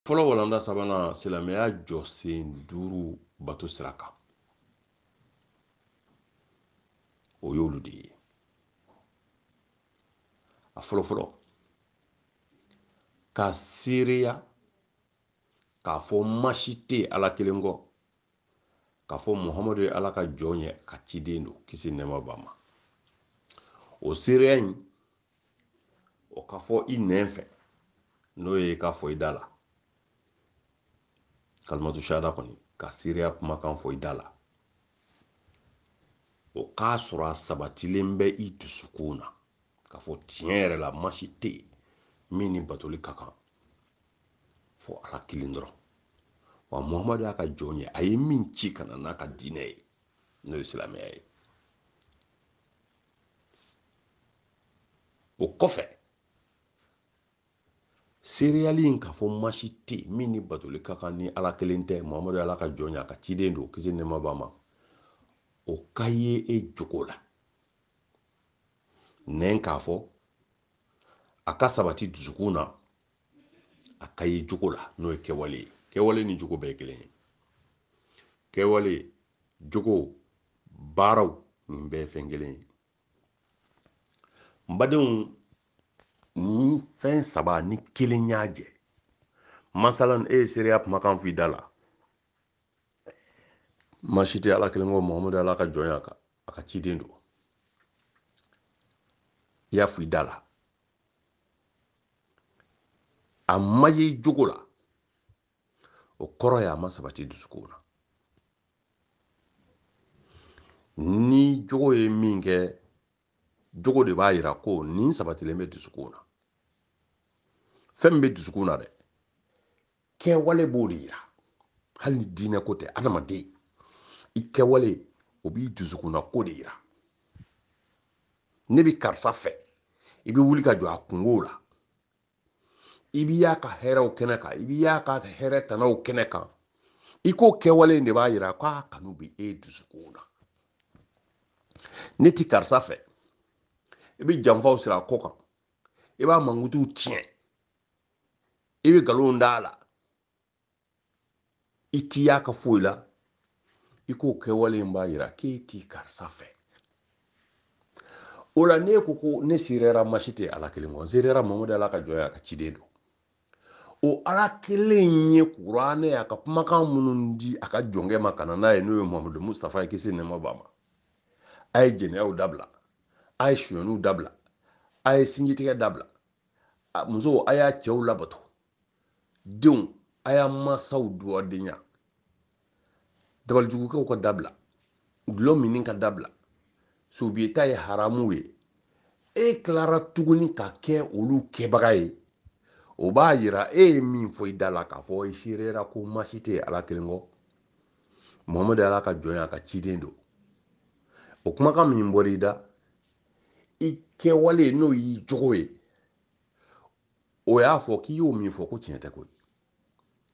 fɔlɔ walanda sabanan silamɛya jɔ sen 5 bato sira kan o y'olu de ye a fɔlɔfɔlɔ ka seereya k'a fɔ masi tɛ ala kelen kɔ k'a fɔ muhamadu ye ala ka jɔn ye ka ciden don kisi nɛɛma b'a ma o seereya in o ka fɔ i nɛn fɛ n'o ye ka fɔ i da la kalimatu shahada kɔni ka seereya kumakan fɔ i da la o k'a sɔrɔ a sabatilen bɛ i dusukun na k'a fɔ tiɲɛ yɛrɛ la masi tɛ yen min ni batoli ka kan fɔ ala kelen dɔrɔn wa muhamadu y'a ka jɔn ye a ye min ci ka na n'a ka diinɛ ye n'o ye silamɛya ye o kɔfɛ seereyali in k'a fɔ masi tɛ min ni batoli ka kan ni ala kelen tɛ muhamadu ala ka jɔn ye a ka ciden don kisi nɛɛma b'a ma o ka ye e jogo la nɛn k'a fɔ a ka sabati dusukun na a ka ye jogo la n'o ye kɛwale ye kɛwale ni jogo bɛɛ ye kelen ye kɛwale jogo baaraw nin bɛɛ ye fɛn kelen ye n badenw ni fɛn saba ni kelen y'a jɛ masalan e ye seereya kumakan fɔ i da la masi tɛ ala kelen kɔ muhamadu ala ka jɔn ye a ka ciden don i y'a fɔ i da la a ma ye jogo la o kɔrɔ ye a ma sabati dusukun na ni jogo ye min kɛ jogo de b'a yira ko nin sabatilen bɛ dusukun na fɛn min bɛ dusukun na dɛ kɛwale b'o de yira hali ni diinɛ ko tɛ adamaden i kɛwale o b'i dusukunna ko de yira ne bɛ karisa fɛ i bɛ wuli ka jɔ a kungo la i b'i y'a ka hɛrɛw kɛnɛ kan i b'i y'a ka hɛrɛ tanaw kɛnɛ kan i k'o kɛwale de b'a yira k'a kanu bɛ e dusukun na ne ti karisa fɛ i bɛ janfaw siri a kɔ kan i b'a mankutuw tiɲɛ i bɛ nkalon d'a la i t'i y'a ka foyi la i k'o kɛwale in b'a yira k'e ti karisa fɛ o la ne ko ne seereyara masi tɛ ala kelen kɔ n seereyara mamadu ala ka jɔn ye a ka ciden don o ala kelen ye kuranɛ a ka kumakan minnu di a ka jɔnkɛ ma ka na n'a ye n'o ye mamadu mustafa ye kisi nɛɛma b'a ma a ye jɛnɛyaw dabila a ye sonyaniw dabila a ye sinjitigɛ dabila musow a y'a cɛw labato denw a y'a masaw duwadenya dabalijugukɛw ka dabila gulɔ minni ka dabila sobiyeta ye haramu ye e tilara tuguni ka kɛ olu kɛbaga ye o b'a yira e ye min fɔ i da la k'a fɔ i seereyara ko masi tɛ ala kelen kɔ muhamadu ala ka jɔn ye a ka ciden don o kumakan min bɔra i da i kɛwale n'o y'i jogo ye o y'a fɔ k'i y'o min fɔ ko tiɲɛ tɛ koyi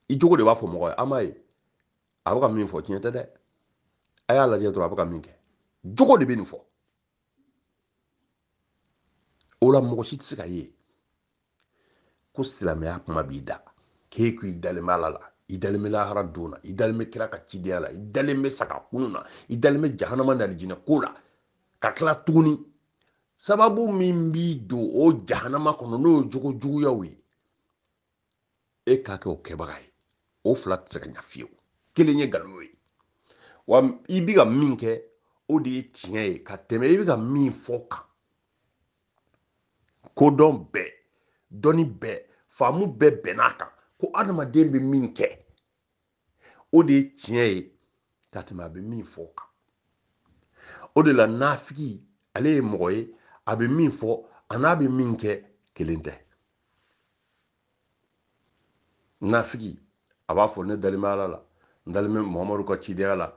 i jogo de b'a fɔ mɔgɔ ye an b'a ye a bɛ ka min fɔ tiɲɛ tɛ dɛ a y'a lajɛ dɔrɔn a bɛ ka min kɛ jogo de bɛ nin fɔ o la mɔgɔ si tɛ se ka ye ko silamɛya kuma b'i da k'e ko i dalen bɛ ala la i dalen bɛ lahara don na i dalen bɛ kira ka cidenya la i dalen bɛ saga kunun na i dalen bɛ jahanama ni alijinɛ ko la ka tila tuguni sababu min b'i don o jahanama kɔnɔ n'o ye jogo juguyaw ye e k'a kɛ o kɛbaga ye o fila tɛ se ka ɲa fiyewu kelen ye nkalon ye wa i bɛ ka min kɛ o de ye tiɲɛ ye ka tɛmɛ i bɛ ka min fɔ kan kodɔn bɛɛ dɔnni bɛɛ faamu bɛɛ bɛnn'a kan ko adamaden bɛ min kɛ o de ye tiɲɛ ye ka tɛmɛ a bɛ min fɔ kan o de la nafigi ale ye mɔgɔ ye a bɛ min fɔ a n'a bɛ min kɛ kelen tɛ nafigi a b'a fɔ ne dalen bɛ ala la n dalen bɛ muhamadu ka cidenya la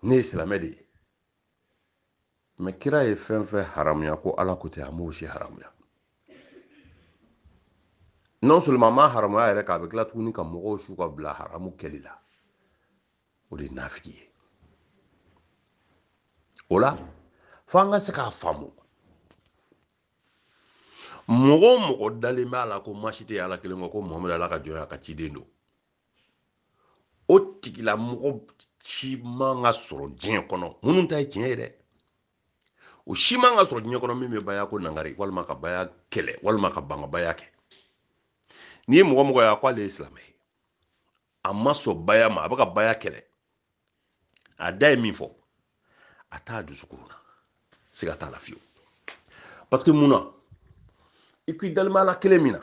ne ye silamɛ de ye mɛ kira ye fɛn fɛn haramuya ko ala ko tɛ a m'o si haramuya non seulement ma haramuya yɛrɛ k'a bɛ tila tuguni ka mɔgɔw su ka bila haramu kɛli la o de ye nafigi ye o la fo an ka se k'a faamu mogo dalen b'a la ko masite ala kelen ko Muhamadu ala ka jɔnya ka ciden don o tigila mɔgɔ ci man ka sɔrɔ diɲɛ kɔnɔ minnu ta ye tiɲɛ ye dɛ o si man ka sɔrɔ diɲɛ kɔnɔ min bɛ baya ko nangari walima ka baya kɛlɛ walima ka ban ka baya kɛ n'i ye mɔgɔ ye k'ale ye silamɛ ye a ma sɔn baya ma a bɛ ka baya kɛlɛ a da ye min fɔ a t'a dusukun na siga t'a la fiyewu parce que mun na i ko i dalen bɛ ala kelen min na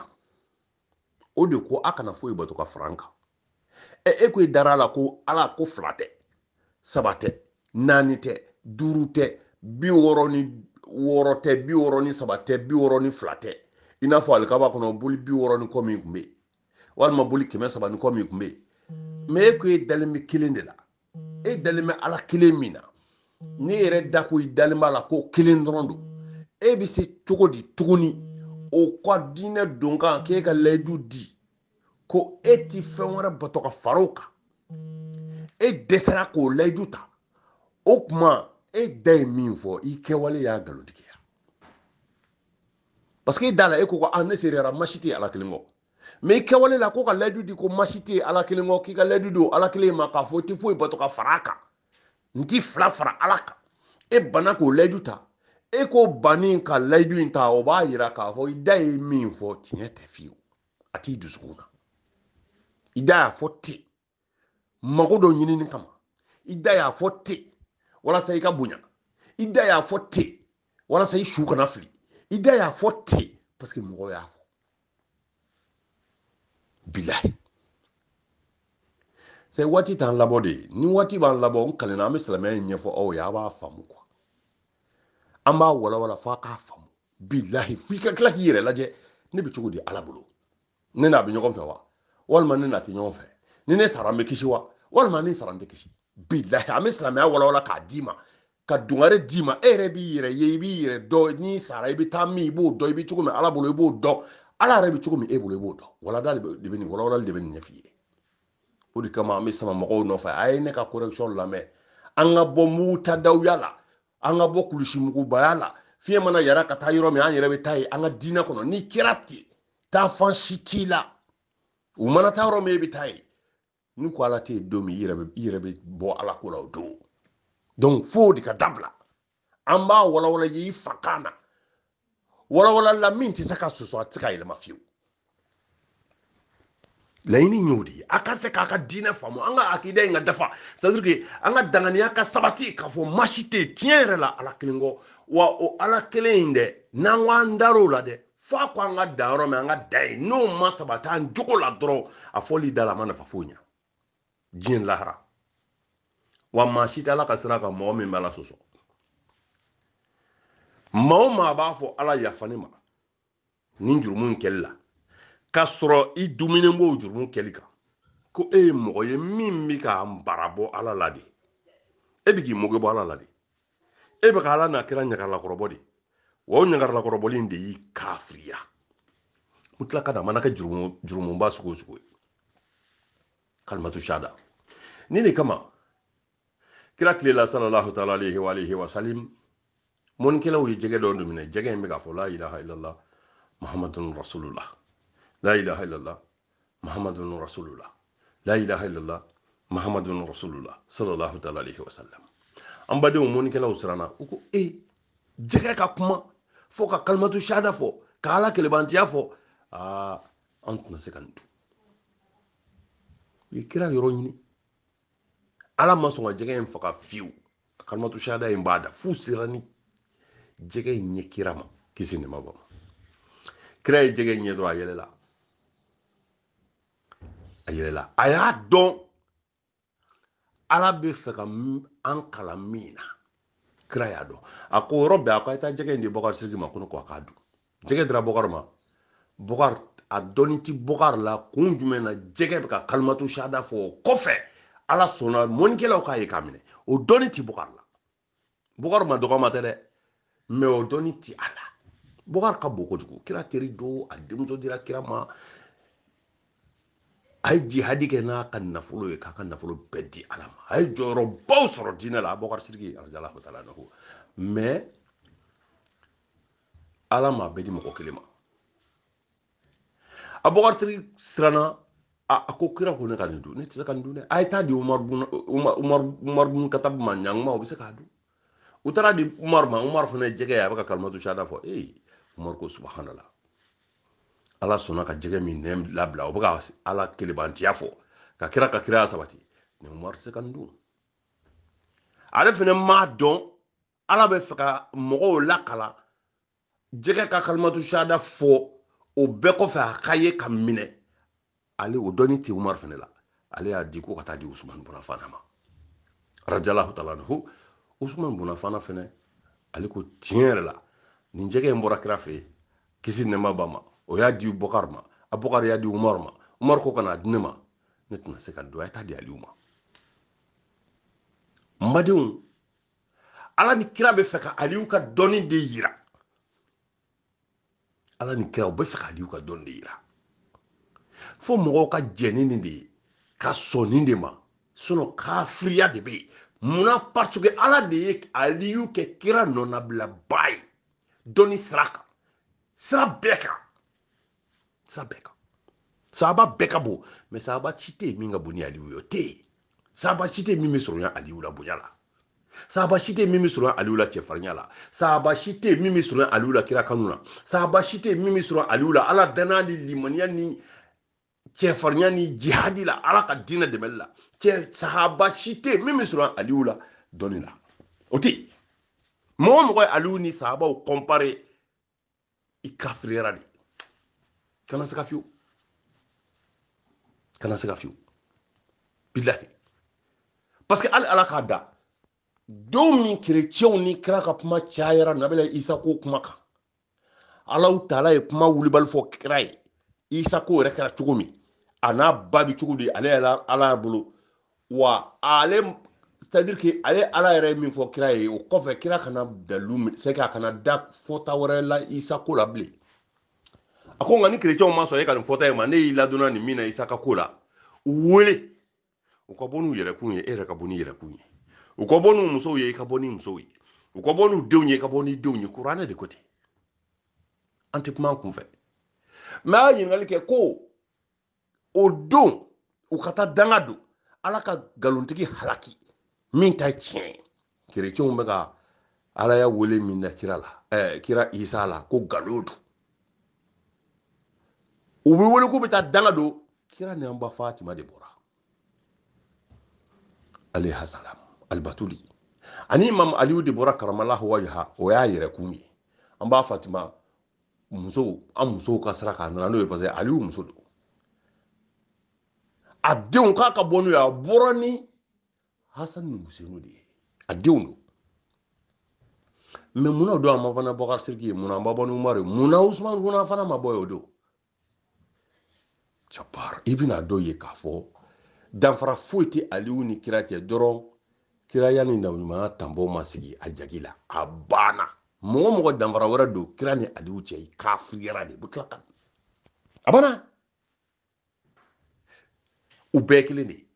o de ko a kana foyi bato ka fara an kan e ko i dara a la ko ala ko 2 tɛ 3 tɛ 4 tɛ 5 tɛ 66 tɛ 63 tɛ 62 tɛ i n'a fɔ alikaba kɔnɔ boli 60 kɔ min tun bɛ yen walima boli 300 ni kɔ min tun bɛ yen mais e ko e dalen bɛ kelen de la e dalen bɛ ala kelen min na ne yɛrɛ da ko i dalen b'a la ko kelen dɔrɔn don e bɛ se cogo di tuguni o ka diinɛ don kan k'e ka layidu di ko e ti fɛn wɛrɛ bato ka fara o kan e dɛsɛra k'o layidu ta o tuma e da ye min fɔ i kɛwale y'a nkalontigiya parce que e da la e ko ko ne serera masi tɛ ala kelen kɔ mais i kɛwale la ko ka layidu di ko masi tɛ ala kelen kɔ k'i ka layidu di o ala kelen ma k'a fɔ i tɛ foyi bato ka fara a kan n ti 2 fara ala kan e banna k'o layidu ta e ko banni ka layidu in ta o b'a yira k'a fɔ i da ye min fɔ tiɲɛ tɛ fiyewu a t'i dusukun na i da y'a fɔ ten mago dɔ ɲinini kama i da y'a fɔ ten walasa i ka bonya i da y'a fɔ ten walasa i su kana fili i da y'a fɔ ten parce que mɔgɔ y'a fɔ bilahi c'est waati t'an labɔ de ye ni waati b'an labɔ n kalenna an bɛ silamɛya in ɲɛfɔ aw ye a b'a faamu quoi an b'a walawala f'a k'a faamu bilahi f'i ka tila k'i yɛrɛ lajɛ ne bɛ cogo di ala bolo ne n'a bɛ ɲɔgɔn fɛ wa walima ne n'a tɛ ɲɔgɔn fɛ ni ne sara n bɛ kisi wa walima ni sara n tɛ kisi bilahi an bɛ silamɛya walawala k'a d'i ma ka dungare d'i ma e yɛrɛ b'i yɛrɛ ye i b'i yɛrɛ dɔn n'i sara i bɛ taa min i b'o dɔn i bɛ cogo min ala bolo i b'o dɔn ala yɛrɛ bɛ cogo min e bolo i b'o dɔn walada de bɛ nin walawalali de bɛ nin ɲɛ f'i ye o de kama an bɛ sama mɔgɔw nɔfɛ a ye ne ka correction lamɛn an ka bɔ mugutadawuya la an ka bɔ kulusimugubaya la fiɲɛ mana yara ka taa yɔrɔ min an yɛrɛ bɛ taa yen an ka diinɛ kɔnɔ n'i kɛra ten taa fan si t'i la u mana taa yɔrɔ min e bɛ taa yen ni ko ala tɛ yen don min i yɛrɛ bɛ bɔ ala ko la o don donc fo de ka dabila an b'a walawala i fa kan na walawala la min tɛ se ka sɔsɔ a tɛ se ka yɛlɛma fiyewu laɲini y'o de ye a ka se k'a ka diinɛ faamu an ka akida in ka dafa c'est à dire que an ka danganiya ka sabati k'a fɔ masi tɛ yen tiɲɛ yɛrɛ la ala kelen kɔ wa o ala kelen in dɛ n'an ko an dar'o la dɛ f'a ko an ka dan yɔrɔ min an ka dan yen n'o ma sabati an jogo la dɔrɔn a fɔli da la a ma nafa foyi ɲa diɲɛ lahara wa maa si tɛ ala ka sira kan mɔgɔ min bɛ ala sɔsɔ maa o maa b'a fɔ ala yafa ne ma ni jurumu in kɛli la k'a sɔrɔ i duminen b'o jurumu kɛli kan ko e ye mɔgɔ ye min bɛ ka bara bɔ ala la de e bɛ k'i moge bɔ ala la de e bɛ ka ala n'a kɛra ɲagaralakɔrɔbɔ de wa o ɲagaralakɔrɔbɔli in de y'i kafiriya u tila ka na a mana kɛ jurumuba sugu o sugu ye kalimatu shahada ni de kama kira tilela sallallahu ta'ala alayhi wa sallam mɔnikɛlaw ye jɛgɛ dɔ minɛ jɛgɛ in bɛ k'a fɔ la ilaha illallah muhammadun rasulullah la ilaha illallah muhammadun rasulullah la ilaha illallah muhammadun rasulullah sallallahu ta'ala alayhi wa sallam an badenw mɔnikɛlaw siranna u ko jɛgɛ ka kuma fo ka kalimatu shahada fɔ ka ala kelebantiya fɔ an tɛna se ka nin dun u ye kira yɔrɔ ɲini ala ma sɔn ka jɛgɛ in faga fiyewu kalimatu shahada in b'a da fu sera ni jɛgɛ in ɲɛ kira ma kisi ni ma bɔ kira ye jɛgɛ in ɲɛ dɔrɔn a yɛlɛla a y'a dɔn ala bɛ fɛ ka an kalan min na kira y'a dɔn a ko yɔrɔ bɛɛ a ko a ye taa jɛgɛ in di bɔkari siriki ma ko ne ko a k'a dun jɛgɛ dira bɔkari ma bɔkari a dɔnni ti bɔkari la kun jumɛn na jɛgɛ bɛ ka kalimatu shahada fɔ o kɔfɛ ala sɔnna mɔnikɛlaw k'a ye k'a minɛ o dɔnni ti bɔkari la bɔkari ma dɔgɔma tɛ dɛ mais o dɔnni ti a la bɔkari ka bon kojugu kira teri don a denmuso dira kira ma a ye jihadi kɛ n'a ka nafolo ye k'a ka nafolo bɛɛ di ala ma a ye jɔyɔrɔbaw sɔrɔ diinɛ la bɔkari siriki alijalahu taala anhu mais ala m'a bɛɛ di mɔgɔ kelen ma Abubakar sirana a ko kira ko ne ka nin dun ne tɛ se ka nin dun dɛ a ye taa di Umar bun Katabu ma ɲanguma o bɛ se k'a dun u taara di Umar ma Umar fana ye jɛgɛ ye a bɛ ka kalimatu shahada fɔ Umar ko subhanallah ala sɔnna ka jɛgɛ min nɛm labila o bɛ ka ala kelebantiya fɔ ka kira sabati ni Umar tɛ se ka nin dun ale fana m'a dɔn ala bɛ fɛ ka mɔgɔw lakala jɛgɛ ka kalimatu shahada fɔ o bɛɛ kɔfɛ a ka ye ka minɛ ale o dɔnni tɛ Umar fana la ale y'a di ko ka taa di Usman bun Affan ma radiallahu ta'ala anhu Usman bun Affan fana ale ko tiɲɛ yɛrɛ la nin jɛgɛ in bɔra kira fɛ yen kisi nɛma ba ma o y'a di Bukar ma a Bukar y'a di Umar ma Umar ko kana di ne ma ne tɛna se ka dun a ye taa di Aliyu ma n badenw ala ni kira bɛ fɛ ka Aliyu ka dɔnni de yira ala ni kira u bɛ fɛ ka Aliyu ka dɔnni de yira fo mɔgɔw ka jɛni nin de ye ka sɔn nin de ma sinon kafiriya de bɛ yen munna parce que ala de ye Aliyu kɛ kira nɔnabilaba ye dɔnni sira kan sira bɛɛ kan sahaba bɛɛ ka bon mais sahaba si tɛ yen min ka bon ni Aliyu ye o tɛ yen sahaba si tɛ yen min bɛ surunya Aliyu la bonya la sahaba si tɛ yen min bɛ surunya Aliyu la cɛfarinya la sahaba si tɛ yen min bɛ surunya Aliyu la kira kanu na sahaba si tɛ yen min bɛ surunya Aliyu la ala danaya ni limaniya ni cɛfarinya ni jihadi la ala ka diinɛ dɛmɛli la sahaba si tɛ yen min bɛ surunya Aliyu la dɔnni la o tɛ yen mɔgɔ o mɔgɔ ye Aliyu ni sahabaw compare i kafiriyara de kana se ka fiyewu bilahi parce que ali ala k'a da don min kerecɛnw ni kira ka kuma cayara nabila isa ko kuma kan alahu taala ye kuma wulibali fɔ kira ye isa ko yɛrɛ kɛra cogo min a n'a ba bi cogo di ale yɛrɛ ala y'a bolo wa ale c'est à dire que ale ala yɛrɛ ye min fɔ kira ye o kɔfɛ kira kana dalilu c'est que a kana da fɔta wɛrɛ la isa ko la bilen a ko nka ni kerecɛnw ma sɔn e ka nin fɔta ye ma ne y'i ladonna nin min na isa ka ko la wele u ka bɔ n'u yɛrɛkun ye e yɛrɛ ka bɔ n'i yɛrɛkun ye u ka bɔ n'u musow ye i ka bɔ ni musow ye u ka bɔ n'u denw ye i ka bɔ ni denw ye kuranɛ de ko ten an tɛ kuma an kun fɛ mɛ a ye ɲininkali kɛ ko o don u ka taa danga don ala ka nkalonitigi halaki min ta tiɲɛ kerecɛnw bɛ ka ala ya wele min da kira la kira isa la ko nkalon don u bɛ wele k'u bɛ taa danga don kira ni an ba Fatima de bɔra alayha salam albatuli ani imam Aliyu de bɔra karamallahu wajha o y'a yɛrɛkun ye an b'a Fatima muso an musow ka sira k'a nana n'o ye parce que Aliyu muso don a denw k'a ka bɔ n'u ye a bɔra ni Hasani ni Huseni de ye a denw don mais munna o don a ma fana Bukar Sidiki ye munna a ma bɔ ni Umaru ye munna Usman fana ma bɔ ye o don Jabbar i bɛna dɔw ye k'a fɔ danfara foyi tɛ Aliyu ni kira cɛ dɔrɔn kira yanni nabiɲumanya tanbɔ ma sigi a jagi la a banna mɔgɔ o mɔgɔ danfara wɛrɛ don kira ni Aliyu cɛ i kafiriyara de u bɛ tila ka a banna u bɛɛ ye kelen de ye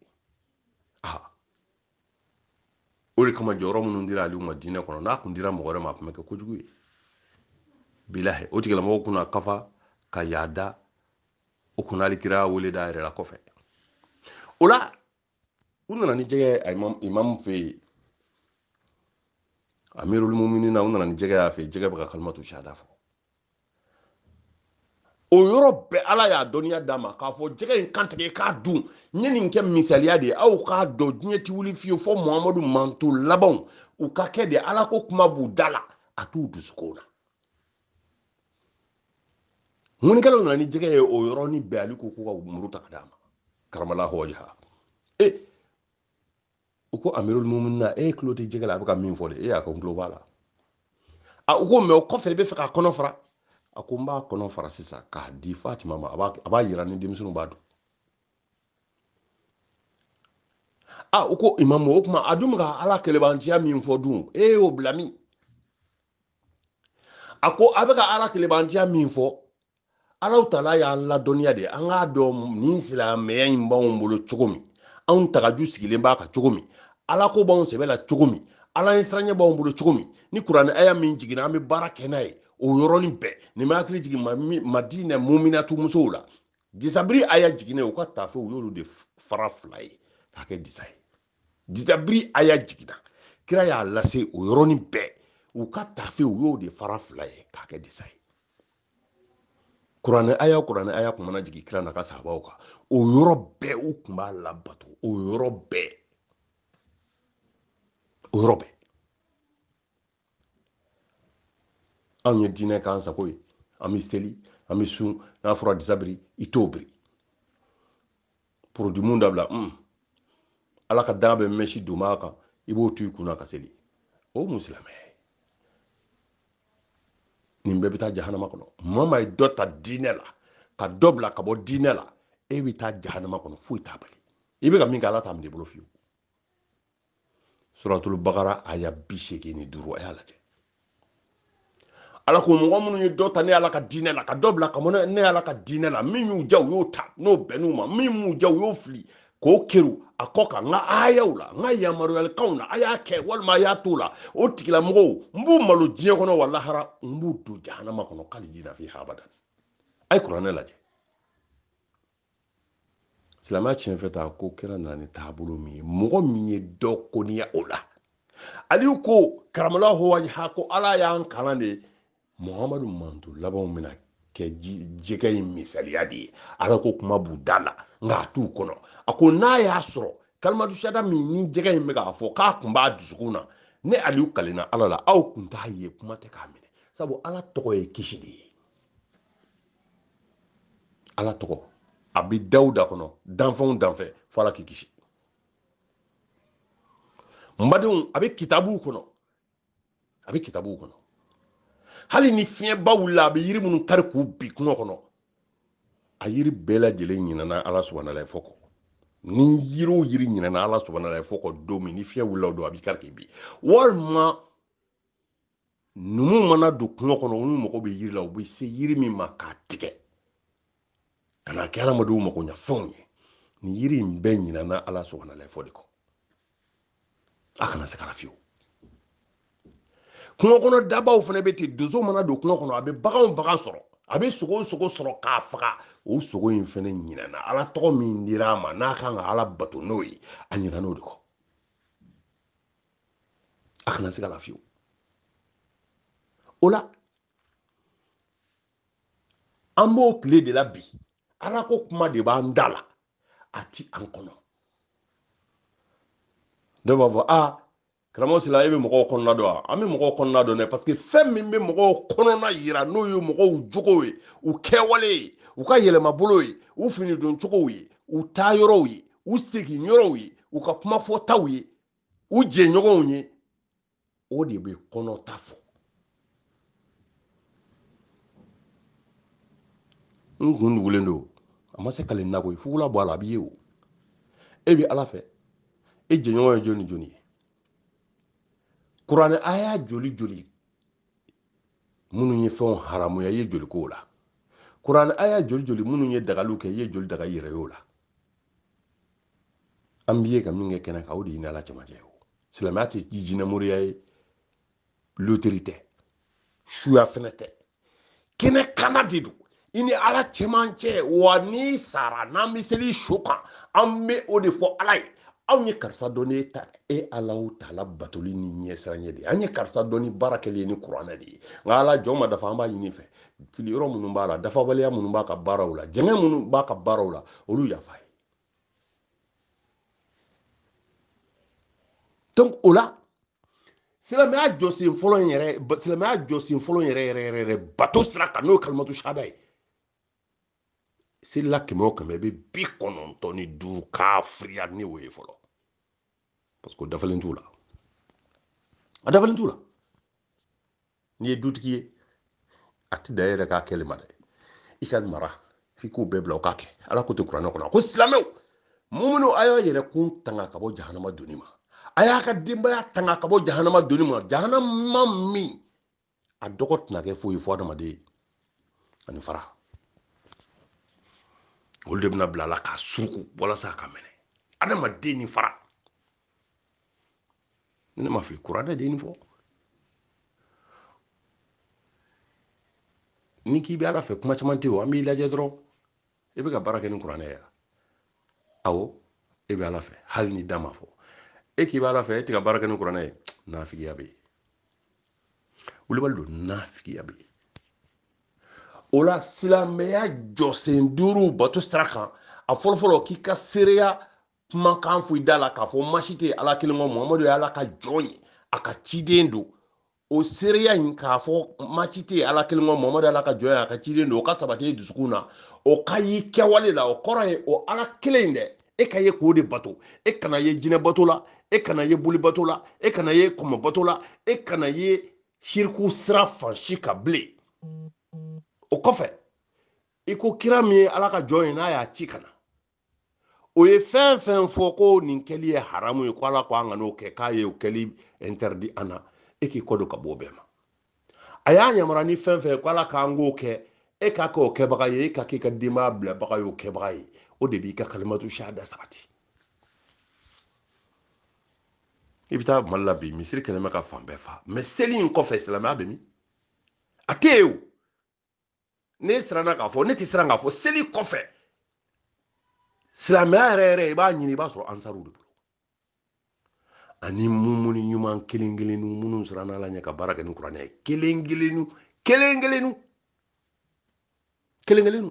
o de kama jɔyɔrɔ minnu dira Aliyu ma diinɛ kɔnɔ n'a tun dira mɔgɔ wɛrɛ ma a tun bɛ kɛ kojugu ye bilahi o tigilamɔgɔw kunna kafa ka yaada o kunna hali kira wele da yɛrɛ la kɔfɛ o la u nana ni jɛgɛ imamu fɛ yen amirul muminina u nana ni jɛgɛ y'a fɛ yen jɛgɛ bɛ ka kalimatu shahada fɔ o yɔrɔ bɛɛ ala y'a dɔnniya d'a ma k'a fɔ jɛgɛ in kantigɛ k'a dun n ye nin kɛ misaliya de ye aw k'a dɔn diɲɛ tɛ wuli fiyewu fɔ muhamadu manto labanw u ka kɛ de ala ko kuma b'u da la a t'u dusukun na ŋunikɛlaw nana ni jɛgɛ ye o yɔrɔnin bɛɛ ale ko k'u ka muru ta ka d'a ma karamallahu wajha u ko amirul muminina e tulo tɛ jɛgɛ la a bɛ ka min fɔ de a ko n tulo b'a la u ko mɛ o kɔfɛ i bɛ fɛ k'a kɔnɔ fara a ko n b'a kɔnɔ fara sisan k'a di Fatima ma a b'a yira ni denmisɛnninw b'a dun u ko imamu o tuma a dun bɛ ka ala kelebantiya min fɔ dun e y'o bila min a ko a bɛ ka ala kelebantiya min fɔ Alahu taala y'an ladɔnniya de an k'a dɔn nin silamɛya in b'anw bolo cogo min anw tagaju sigilen b'a kan cogo min ala ko b'anw sɛbɛ la cogo min ala ye siranɲɛ b'anw bolo cogo min ni kuranɛ aya min jiginna an bɛ baara kɛ n'a ye o yɔrɔnin bɛɛ nin bɛ hakili jigin Madinɛ muminatu musow la disabiri aya jigine u ka tafe u y'olu de fara fila ye k'a kɛ disa ye disabiri aya jigina kira y'a lase o yɔrɔnin bɛɛ u ka tafe u y'o de fara fila ye k'a kɛ disa ye kuranɛ aya kun mana jigin kira n'a ka sahabaw kan o yɔrɔ bɛɛ u kun b'a labato o yɔrɔ bɛɛ anw ye diinɛ k'an sago ye an bɛ seli an bɛ sun n'a fɔra disabiri i t'o biri produit mun dabila ala ka dan bɛ mɛsi don b'a kan i b'o to i kunna ka seli o mun silamɛya ye nin bɛɛ bɛ taa jahanama kɔnɔ maa ye dɔ ta diinɛ la ka dɔ bila ka bɔ diinɛ la e bɛ taa jahanama kɔnɔ foyi t'a bali i bɛ ka min kɛ ala t'a minɛ i bolo fiyewu suratul bakara aya 85 a y'a lajɛ ala ko mɔgɔ minnu ye dɔ ta ne ala ka diinɛ la ka dɔ bila ka bɔ ne ala ka diinɛ la min y'u ja u y'o ta n'o bɛnn'u ma min m'u ja u y'o fili k'o keru a kɔ kan n ka ayaw la n ka yamaruyalikanw na a y'a kɛ walima a y'a to la o tigilamɔgɔw n b'u malo diɲɛ kɔnɔ wa lahara n b'u don jahanama kɔnɔ khalidina fiha abadan a ye kuranɛ lajɛ silamɛya tiɲɛfɛ ta ko kira nana ni taabolo min ye mɔgɔ min ye dɔ koniya o la aliyu ko karamɔgɔ hɔwajha ko ala y'an kalan de muhamadu manto labanw bɛna kɛ jɛgɛ in misaliya de ye ala ko kuma b'u da la nka a t'u kɔnɔ a ko n'a y'a sɔrɔ kalimatu siyada min ni jɛgɛ in bɛ k'a fɔ k'a kun b'a dusukun na ne aliyu kalenna ala la aw kun t'a ye kuma tɛ k'a minɛ sabu ala tɔgɔ ye kisi de ye ala tɔgɔ a bɛ dawuda kɔnɔ danfɛnw danfɛ fo ala k'i kisi n badenw a bɛ kitabuw kɔnɔ hali ni fiɲɛba wulila a bɛ yiri minnu kari k'u bi kungo kɔnɔ a yiri bɛɛ lajɛlen ɲinana ala subahana la fɔ kɔ ni yiri o yiri ɲinana ala subahana la fɔ kɔ don min ni fiɲɛ wulila o don a b'i kari k'i bi walima numu mana don kungo kɔnɔ olu mago bɛ yiri la u bɛ se yiri min ma k'a tigɛ ka na kɛ adamadenw mago ɲɛfɛnw ye ni yiri in bɛɛ ɲinana ala subahana la fɔ de kɔ a kana se ka la fiyewu kungo kɔnɔ dabaw fana bɛ ten donso mana don kungo kɔnɔ a bɛ bagan sɔrɔ a bɛ sogo sɔrɔ k'a faga o sogo in fana ɲinana ala tɔgɔ min dira a ma n'a kan ka ala bato n'o ye a ɲinana o de kɔ a kana se ka la fiyewu o la an b'o tile de la bi ala ko kuma de b'an da la a ti an kɔnɔ dɔw b'a fɔ karamɔgɔ sila e bɛ mɔgɔw kɔnɔna dɔn wa an bɛ mɔgɔw kɔnɔna dɔn dɛ parce que fɛn min bɛ mɔgɔw kɔnɔna yira n'o ye mɔgɔw jogow ye u kɛwale ye u ka yɛlɛmabolo ye u fini don cogow ye u taa yɔrɔw ye u segin yɔrɔw ye u ka kuma fɔtaw ye u jɛɲɔgɔnw ye o de bɛ kɔnɔ ta fɔ n kun dugulen don a ma se kale nako ye fugula bɔ a la a b'i ye o e bɛ ala fɛ e jɛɲɔgɔn ye jɔni jɔni ye kuranɛ aya joli joli minnu ye fɛnw haramuya i ye joli k'o la kuranɛ aya joli joli minnu ye dagaliw kɛ i ye joli daga i yɛrɛ y'o la an b'i ye ka min kɛ kɛnɛ kan o de ye ala cɛmancɛ ye o silamɛya tɛ jinɛmoriya ye loteri tɛ suya fɛnɛ tɛ kɛnɛ kana de don i ni ala cɛmancɛ wa ni sara n'an bɛ seli su kan an bɛ o de fɔ ala ye anw ye karisa dɔn e alaw taala batoli ni ɲɛsiranya de ye an ye karisa dɔn ni baara kɛlen ni kuranɛ de ye nka ala jɔn ma dafa an b'a ɲini fɛ fili yɔrɔ minnu b'a la dafabaliya minnu b'a ka baaraw la jɛngɛ minnu b'a ka baaraw la olu yafa ye donc o la silamɛya jɔsen fɔlɔ yɛrɛ bato sira kan n'o ye kalimatu sahada ye selila 100 o 100 i bɛ 95 k'a firiya ni o ye fɔlɔ parce que o dafalen t'u la a dafalen t'u la n'i ye dutigi ye a ti da e yɛrɛ k'a kɛli ma dɛ i ka mara f'i k'o bɛɛ bila o k'a kɛ ala ko tɛ kuranɛ kɔnɔ a ko silamɛw muminu a y'a yɛrɛ kun tanga ka bɔ jahanama doni ma a y'a ka denbaya tanga ka bɔ jahanama doni ma jahanama min a dɔgɔ tɛna kɛ foyi fɔ adamaden ani fara olu de bɛna bila la k'a suruku walasa a ka minɛ adamaden ni fara ne ma fili kuranɛ de ye nin fɔ ni k'i bɛ ala fɛ kuma caman tɛ o an b'i lajɛ dɔrɔn e be ka baraka ni kuranɛ ya awo e be ala fɛ hali ni dama fɔ e k'i b'a ala fɛ e tɛ ka baraka ni kuranɛ ye nafigiya be wulibali don nafigiya be o la silamɛya jɔsen duuru bato sira kan a fɔlɔfɔlɔ k'i ka seereya kumakan fɔ i da la k'a fɔ masi tɛ ala kelen kɔ muhamadu ye ala ka jɔn ye a ka ciden don o seereya in k'a fɔ masi tɛ ala kelen kɔ muhamadu ye ala ka jɔn ye a ka ciden don o ka sabati dusukun na o ka y'i kɛwale la o kɔrɔ ye o ala kelen in dɛ e ka ye k'o de bato e kana ye jinɛ bato la e kana ye boli bato la e kana ye kɔmɔ bato la e kana ye siriku sira fansi ka bilen o kɔfɛ i ko kira min ye ala ka jɔn ye n'a y'a ci kana o ye fɛn fɛn fɔ ko nin kɛli ye haramu ye ko ala ko an ka n'o kɛ k'a ye o kɛli interdit an na e k'i kɔ don ka bɔ o bɛɛ ma a y'a yamara ni fɛn fɛn ko ala k'an k'o kɛ e k'a kɛ o kɛbaga ye e k'a k'i ka denbaya bilabaga ye o kɛbaga ye o de b'i ka kalimatu shahada sabati i bɛ taa mali la bi misiri kɛlen bɛ ka fan bɛɛ fa mɛ seli in kɔfɛ silamɛya bɛ min a tɛ yen o ne siranna k'a fɔ ne tɛ siran k'a fɔ seli kɔfɛ silamɛya yɛrɛ yɛrɛ i b'a ɲini i b'a sɔrɔ ansaruw de bolo ani mumuni ɲuman kelen kelennu minnu siranna ala ɲɛ ka baara kɛ ni kuranɛ ye kelen kelennu kelen kelennu kelen kelennu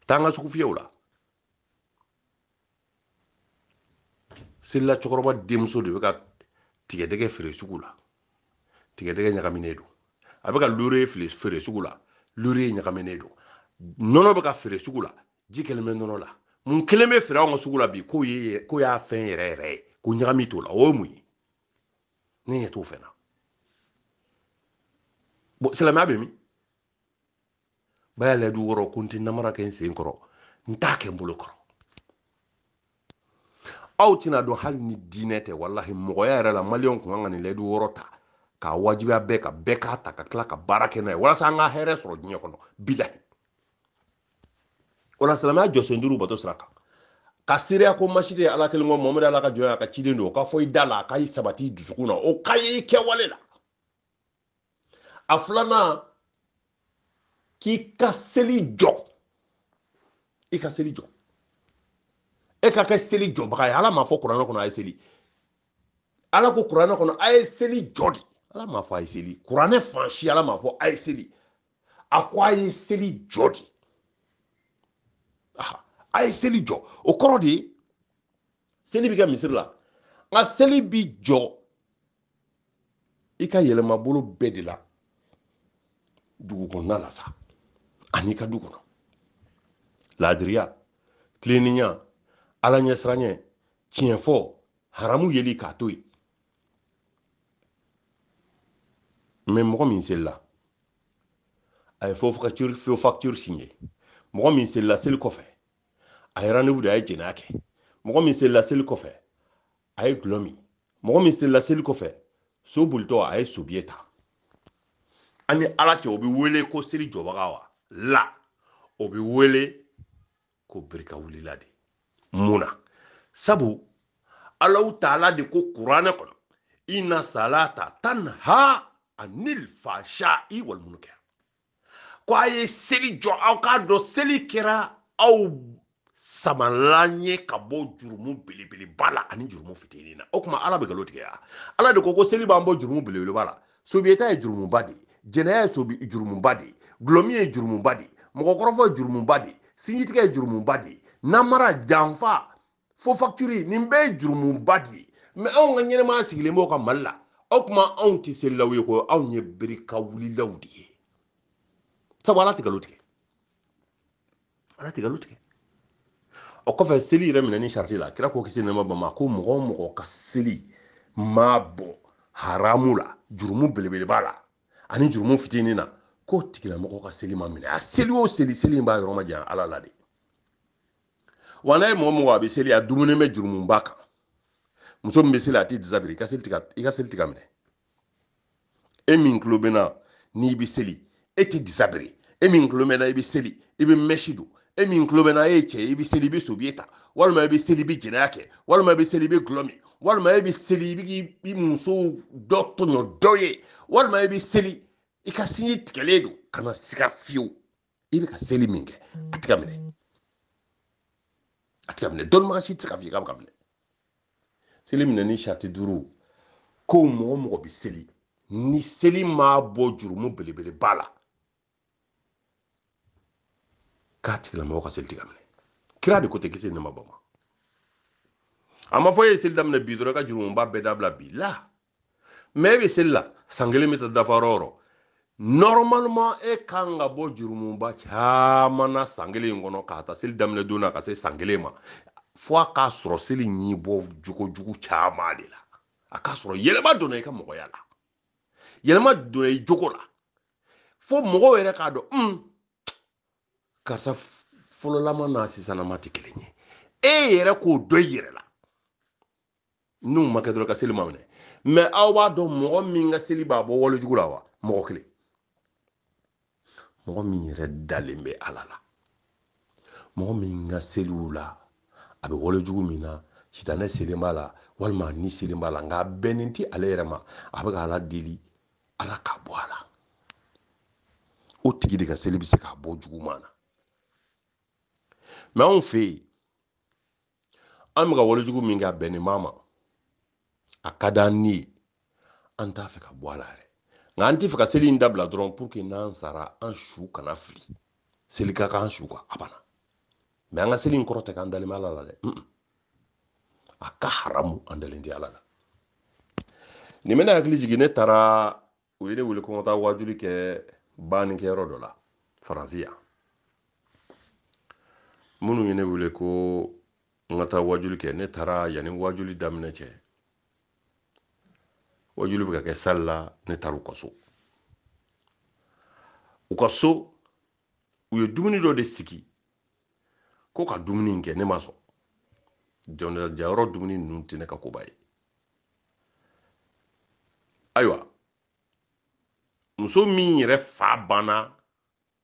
taa an ka sugu fiyɛw la selila cɛkɔrɔba denmuso de bɛ ka tigɛdɛgɛ feere sugu la tigɛdɛgɛ ɲagaminen don a bɛ ka lure feere sugu la lure ɲagaminen don nɔnɔ bɛ ka feere sugu la ji kelen bɛ nɔnɔ la mun kelen bɛ feere anw ka sugu la bi k'o y'a fɛn yɛrɛ yɛrɛ ye ko ɲagami t'o la o ye mun ye ne ɲɛ t'o fɛn na bon silamɛya bɛ min baya lɛdu wɔrɔ ko n tɛ namara kɛ n sen kɔrɔ n t'a kɛ n bolo kɔrɔ aw tɛna dɔn hali ni diinɛ tɛ walahi mɔgɔya yɛrɛ la maliyɛnw kun kan ka nin lɛdu wɔrɔ ta k'a wajibiya bɛɛ ka bɛɛ k'a ta ka tila ka baara kɛ n'a ye walasa an ka hɛrɛ sɔrɔ diɲɛ kɔnɔ bilahi o la silamɛya jɔsen duuru bato sira kan ka seereya ko masi tɛ ala kelen kɔ muhamadu ala ka jɔn ye a ka ciden don o ka fɔ i da la a ka i sabati dusukun na o ka ye i kɛwale la a filanan k'i ka seli jɔ i ka seli jɔ e ka kɛ seli jɔbaga ye ala m'a fɔ kuranɛ kɔnɔ a ye seli ala ko kuranɛ kɔnɔ a ye seli jɔ de ala m'a fɔ a ye seli kuranɛ fansi ala m'a fɔ a ye seli a ko a ye seli jɔ de a ye seli jɔ o kɔrɔ de ye seli bɛ kɛ misiri la nka seli bi jɔ i ka yɛlɛma bolo bɛɛ de la dugu kɔnɔna la sa ani ka du kɔnɔ laadiriya tileninya ala ɲɛsiranya tiɲɛ fɔ haramu yeli k'a to yen mɛ mɔgɔ min selila a ye fo facture signé mɔgɔ min selila seli kɔfɛ a ye rendez-vous de a ye jɛnɛya kɛ mɔgɔ min selila seli kɔfɛ a ye gulɔ min mɔgɔ min selila seli kɔfɛ so bolitɔ a ye sobiye ta an ni ala cɛ o bɛ wele ko seli jɔbaga wa la o bɛ wele ko birika wulila de mun na sabu alahu taala de ko kuranɛ kɔnɔ inna salata tanha anil fahsha'i wal munkar ko a ye seli jɔ aw k'a dɔn seli kɛra aw samalan ye ka bɔ jurumu belebeleba la ani jurumu fitinin na o tuma ala bɛ nkalon tigɛ ya ala de ko seli b'an bɔ jurumu belebeleba la sobiyeta ye jurumuba de ye jɛnɛya ye jurumuba de ye gulɔmi ye jurumuba de ye mɔgɔkɔrɔfɔ ye jurumuba de ye sinjitigɛ ye jurumuba de ye namara janfa fo facture nin bɛɛ ye jurumuba de ye mɛ anw ka ɲɛnɛmaya sigilen b'o ka mali la o tuma anw tɛ selilaw ye ko anw ye birika wulilaw de ye sabu ala tɛ nkalon tigɛ ala tɛ nkalon tigɛ o kɔfɛ seli yɛrɛ minɛ ni sariti la kira ko kisi nɛma bama ko mɔgɔ o mɔgɔ ka seli maa bɔ haramu la jurumu belebeleba la ani jurumu fitinin na ko tigilamɔgɔ ka seli ma minɛ a seli o seli seli in b'a yɔrɔ ma jan ala la de wa n'a ye mɔgɔ mɔgɔ a bɛ seli a dumuni bɛ jurumuba kan muso min bɛ seli a tɛ disabiri i ka seli tɛ ka minɛ e min tulo bɛ na n'i bɛ seli e tɛ disabiri e min tulo bɛ na i bɛ seli i bɛ mɛsi don e min tulo bɛ na e ye cɛ i bɛ seli i bɛ sobiye ta walima i bɛ seli i bɛ jɛnɛya kɛ walima i bɛ seli i bɛ gulɔ min walima e bɛ seli i bɛ muso dɔ tɔɲɔ dɔ ye walima i bɛ seli i ka sinji tigɛlen don ka na siga fiyewu i bɛ ka seli min kɛ a tɛ ka minɛ dɔnnibaga si tɛ se ka fɔ i k'a bɛ ka minɛ seli minɛ ni sati duuru ko mɔgɔ mɔgɔ bɛ seli ni seli ma bɔ jurumu belebele ba la k'a tigilamɔgɔ ka seli tɛ ka minɛ kira de ko tɛ kisi nɛma ba ma a ma fɔ e ye seli daminɛ bi dɔrɔn i ka jurumuba bɛɛ dabila bi la mais e bɛ seli la san kelen bɛ taa dafa yɔrɔ o yɔrɔ normalement e kan ka bɔ jurumuba caman na san kelen in kɔnɔ k'a ta seli daminɛ don na ka se san kelen ma fo a k'a sɔrɔ seli ɲi bɔ jogojugu caman de la a k'a sɔrɔ yɛlɛma donna i ka mɔgɔya la yɛlɛma donna i jogo la fo mɔgɔw yɛrɛ k'a dɔn karisa fɔlɔlama n'a sisanlama tɛ kelen ye e yɛrɛ k'o dɔn i yɛrɛ la n'u ma kɛ dɔrɔn ka seli ma minɛ mais aw b'a dɔn mɔgɔ min ka seli b'a bɔ walejugu la wa mɔgɔ kelen mɔgɔ min yɛrɛ dalen bɛ ala la mɔgɔ min ka seliw la a bɛ walejugu min na sitanɛ selen b'a la walima ni selen b'a la nka a bɛnnen tɛ ale yɛrɛ ma a bɛ ka ala deli ala k'a bɔ a la o tigi de ka seli bɛ se k'a bɔ juguman na mais anw fɛ yen an bɛ ka walejugu min kɛ a bɛnnen b'a ma a ka d'an ni ye an t'a fɛ ka bɔ a la yɛrɛ nka an tɛ fɛ ka seli in dabila dɔrɔn pour que n'an sara an su kana fili seli ka kan an su kan a banna mais an ka seli in kɔrɔ tɛ k'an dalen bɛ ala la dɛ a ka haramu an dalen tɛ ala la nin bɛna hakili jigin ne taara u ye ne wele ko n ka taa wajuli kɛ bannikɛyɔrɔ dɔ la faransi yan minnu ye ne wele ko n ka taa wajuli kɛ ne taara yanni wajuli daminɛ cɛ wajuli bɛ ka kɛ sali la ne taara u ka so u ye dumuni dɔ de sigi ko ka dumuni in kɛ ne ma sɔn jɔyɔrɔ dumuni ninnu tɛ ne ka koba ye ayiwa muso min yɛrɛ fa banna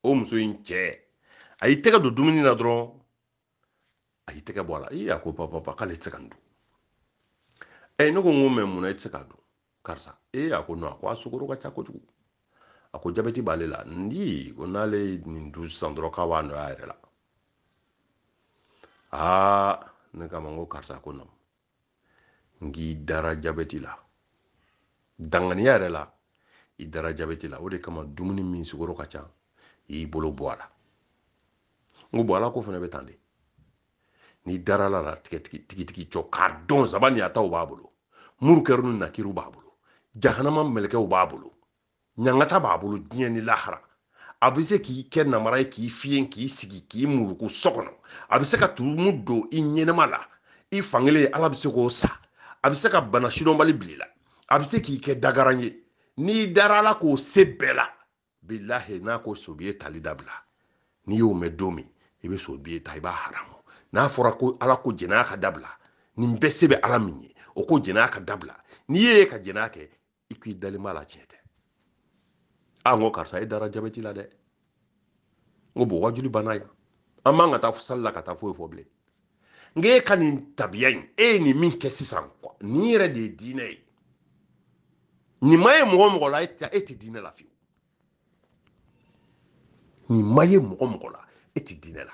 o muso in cɛ a y'i tɛgɛ don dumuni na dɔrɔn a y'i tɛgɛ bɔ a la a ko papa k'ale tɛ se ka nin dun ne ko n ko mɛ munna i tɛ se k'a dun karisa a ko non a ko a sukaro ka ca kojugu a ko jabɛti b'ale la ko n'ale ye nin dun sisan dɔrɔn k'a b'a nɔgɔya a yɛrɛ la ne k'a ma n ko karisa ko non n k'i dara jabɛti la danganiya yɛrɛ la i dara jabɛti la o de kama dumuni min sukaro ka ca i y'i bolo bɔ a la n ko bɔn ala ko fana bɛ tan de n'i dara ala la tigitigi cɔ k'a dɔn saba ni ataw b'a bolo murukɛru ni nakiru b'a bolo jahanama mɛlɛkɛw b'a bolo ɲangata b'a bolo diɲɛ ni lahara a bɛ se k'i kɛ namara ye k'i fiyen k'i sigi k'i muruku so kɔnɔ a bɛ se ka tumu don i ɲɛnɛma la i fankelen ala bɛ se k'o sa a bɛ se ka bana sidɔnbali bila i la a bɛ se k'i kɛ dagaran ye n'i dara ala k'o se bɛɛ la bilahi n'a ko sobiye tali dabila n'i y'o mɛn don min i bɛ sobiye ta i b'a haramu n'a fɔra ko ala ko jɛnɛya ka dabila nin bɛɛ se bɛ ala min ye o ko jɛnɛya ka dabila n'i ye ka jɛnɛya kɛ i k'i dalen b'a la tiɲɛ tɛ n ko karisa e dara jabɛti la dɛ n ko bɔn wajuli banna yan an man ka taa sali la ka taa foyi fɔ bilen nka e ka nin tabiya in e ye nin min kɛ sisan nin yɛrɛ de ye diinɛ ye nin ma ye mɔgɔ mɔgɔ la e tɛ diinɛ la fiyewu nin ma ye mɔgɔ mɔgɔ la e tɛ diinɛ la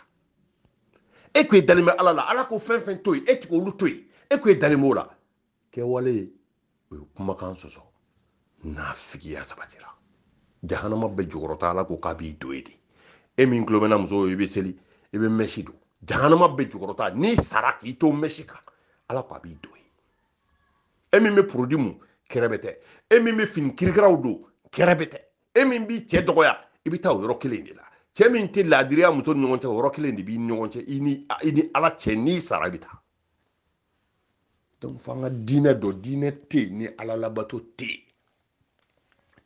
e ko e dalen bɛ ala la ala ko fɛn fɛn to yen e tɛ olu to yen e ko e dalen b'o la kɛwale o ye kumakan sɔsɔ n'a figiya sabatira jahanama bɛ jɔyɔrɔ ta ala ko k'a b'i do ye de e min tulo bɛna muso ye i bɛ seli i bɛ mɛsi don jahanama bɛ jɔyɔrɔ ta n'i sara k'i to mɛsi kan ala ko a b'i do ye e min bɛ porodi mun kɛrɛ bɛ tɛ e min bɛ fini kirikiraw don kɛrɛ bɛ tɛ e min b'i cɛ dɔgɔya i bɛ taa o yɔrɔ kelen de la cɛ min tɛ laadiriya muso ni ɲɔgɔn cɛ o yɔrɔ kelen de b'i ni ɲɔgɔn cɛ i ni ala cɛ n'i sara i bɛ taa donc fo an ka diinɛ dɔ diinɛ tɛ yen ni ala labato tɛ yen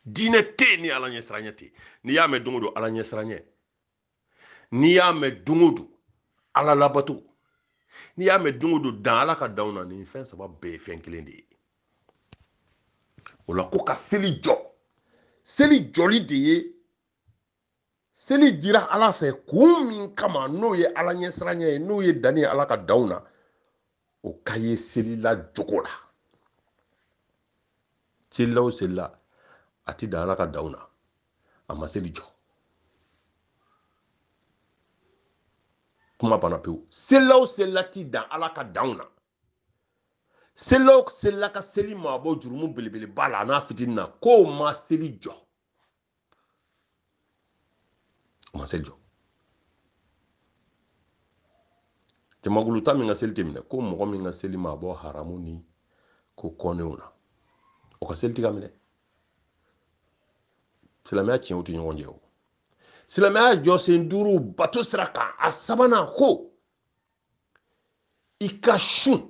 diinɛ tɛ yen ni ala ɲɛsiranɲɛ tɛ yen n'i y'a mɛn don o don ala ɲɛsiranɲɛ n'i y'a mɛn don o don ala labato n'i y'a mɛn don o don dan ala ka danw na nin fɛn saba bɛɛ ye fɛn kelen de ye o la ko ka seli jɔ seli jɔli de ye seli dira ala fɛ kun min kama n'o ye ala ɲɛsiranɲɛ ye n'o ye danni ye ala ka danw na o ka ye selila jogo la selila o selila a ti dan ala ka danw na a ma seli jɔ kuma bana pewu sela o sela ti dan ala ka danw na sela o sela ka seli maabɔ jurumu belebeleba la n'a fitinin na k'o ma seli jɔ o ma seli jɔ jamakuluta min ka seli tɛ minɛ ko mɔgɔ min ka seli maabɔ haramu ni ko kɔnɛw na o ka seli tɛ ka minɛ silamɛya tiɲɛw tɛ ɲɔgɔn jɛ o silamɛya jɔsen duuru bato sira kan a sabanan ko i ka sun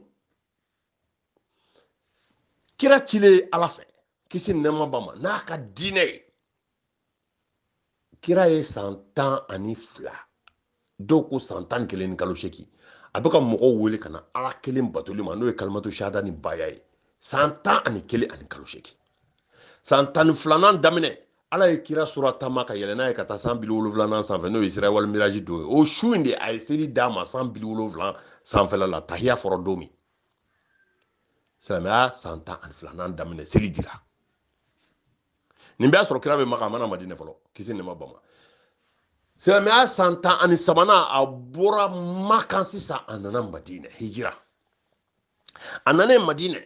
kira cilen ala fɛ kisi nɛɛma ba ma n'a ka diinɛ ye kira ye san 12 dɔw ko san 11 ni kalo 8 a bɛ ka mɔgɔw wele ka na ala kelen batoli ma n'o ye kalimatu shahada ni baya ye san 11 ani kalo 8 san 12nan daminɛ ala ye kira sura tama ka yɛlɛ n'a ye ka taa san 70 sanfɛ n'o ye Isra wal miraji don ye o su in de a ye seli d'a ma san 70 sanfɛla la tahiya fɔra don min silamɛya san 12nan daminɛ seli dira nin bɛɛ sɔrɔ kira bɛ maka a mana madinɛ fɔlɔ kisi nɛma bama silamɛya san 13nan a bɔra makan sisan a nana madinɛ hijira a nana madinɛ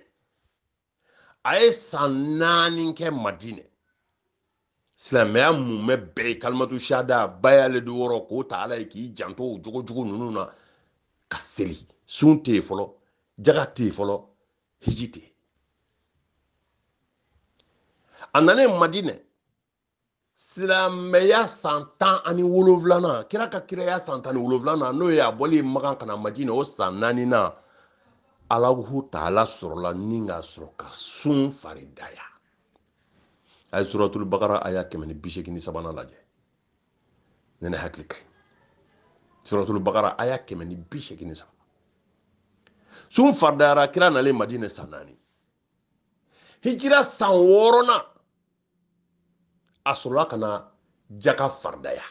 a ye san 4 kɛ madinɛ silamɛya mumɛ bɛɛ ye kalimatu shahada bayale do wɔrɔ k'o ta ala ye k'i janto o jogo jugu ninnu na ka seli sun tɛ yen fɔlɔ jaga tɛ yen fɔlɔ hiji tɛ yen a nana madinɛ silamɛya san 17nan kira ka kiraya san 17nan n'o ye a bɔli makan kana madinɛ o san 4nan alahu taala sɔrɔla ni k'a sɔrɔ ka sun faridaya a ye suratul bakara aya 183 lajɛ ne hakili ka ɲi suratul bakara aya 183 sun faridayara kira nalen madinɛ san 4 hijira san 6nan a sɔrɔla ka na jaka faridaya